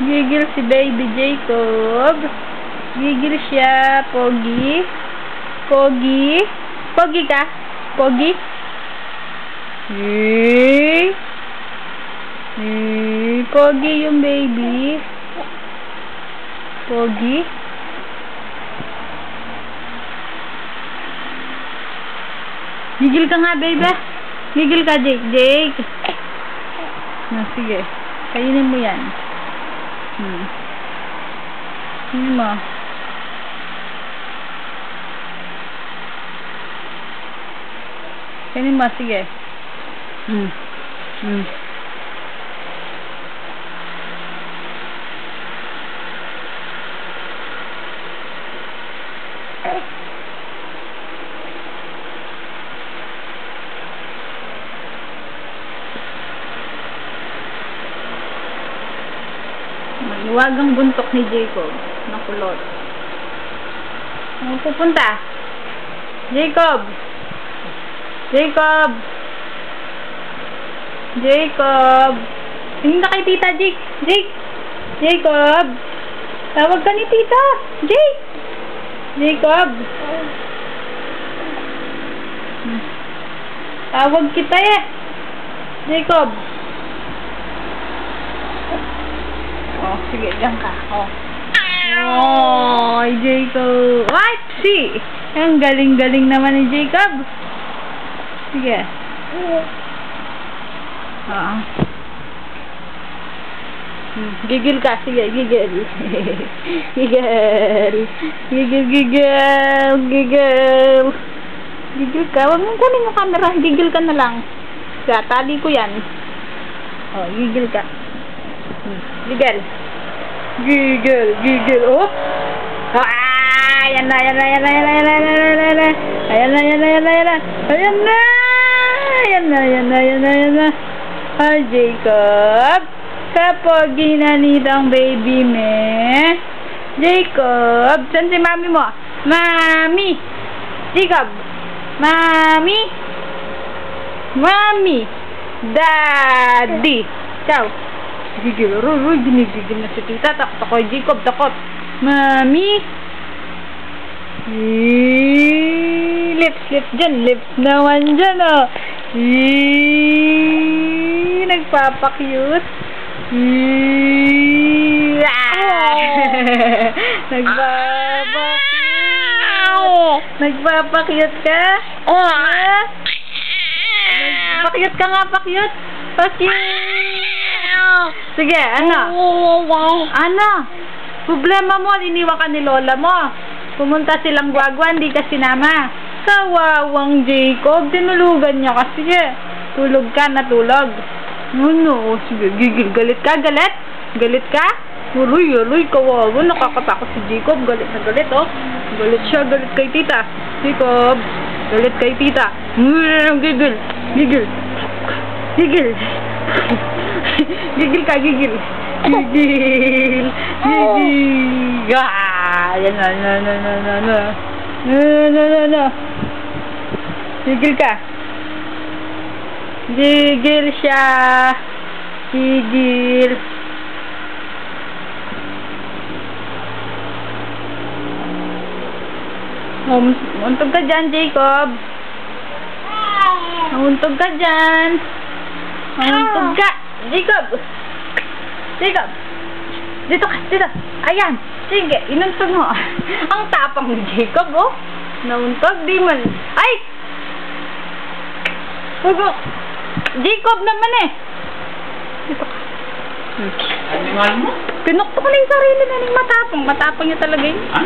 Gigil si baby Jacob. Gigil siya. Pogi. Pogi. Pogi ka? Pogi? Pogi yung baby. Pogi. Gigil ka nga, baby. Gigil ka, Jake. Jake. Sige. Kainin mo yan. Kainin mo. Kainin mo, sige. Mahiwagang buntok ni Jacob na kulot. Saan pupunta? Jacob! Jacob! Jacob! Tingin ka kay tita, Jake! Jake! Jacob! Tawag ka ni tita! Jake! Jacob! Tawag kita eh! Jacob! Oh, sige, diyan ka. Oh. Oh, Jacob. What? See? Ang galing-galing naman ni Jacob. Sige. Gigil ka. Sige, gigil. Gigil. Gigil, gigil. Gigil. Gigil ka. Huwag mong kunin yung camera. Gigil ka na lang. Kaya, tali ko yan. Oh, gigil ka. Gigil. Gigil. Gigil. Oh. Ayan na. Ayan na. Ayan na. Ayan na. Ayan na. Ayan na. Ayan na. Ayan na. Ayan na. Ayan na. Ayan na. Ayan na. Ayan na. Ayan na. Ayan na. Ay, Jacob. Kapogi na nitong baby me. Jacob. Saan si mami mo? Mami. Jacob. Mami. Mami. Daddy. Ciao. Gigil. Roy, ginigigil na si tita. Takot ako. Jacob, takot. Mami. Lips dyan. Lips naman dyan, oh. Nagpapakyut. Nagpapakyut ka? Pakyut ka nga, pakyut. Pakyut. Sige, ano? Ano? Problema mo, iniwan ka ni lola mo. Pumunta silang Guagua, hindi ka sinama. Kawawang Jacob, tinulugan niya kasi. Tulog ka, natulog. Ano? Sige, gigil. Galit ka? Galit? Galit ka? Aroy, kawawa. Nakakatakot si Jacob. Galit na galit, oh. Galit siya, galit kay tita. Jacob, galit kay tita. Gigil. Gigil. Gigil. Gigil ka, gigil. Gigil. Gigil. Yan na. Gigil ka. Gigil siya. Gigil. Untog ka dyan, Jacob. Untog ka dyan. Untog ka. Jacob. Jacob. Dito ka, dito. Ayan. Sige, inuntog mo. Ang tapang ni Jacob, oh. Nauntog, di man. Ay! Hugo. Jacob naman eh. Dito ka. Animal mo? Pinukto ko na yung sarili na yung matapang. Matapang niya talaga yun. Ha?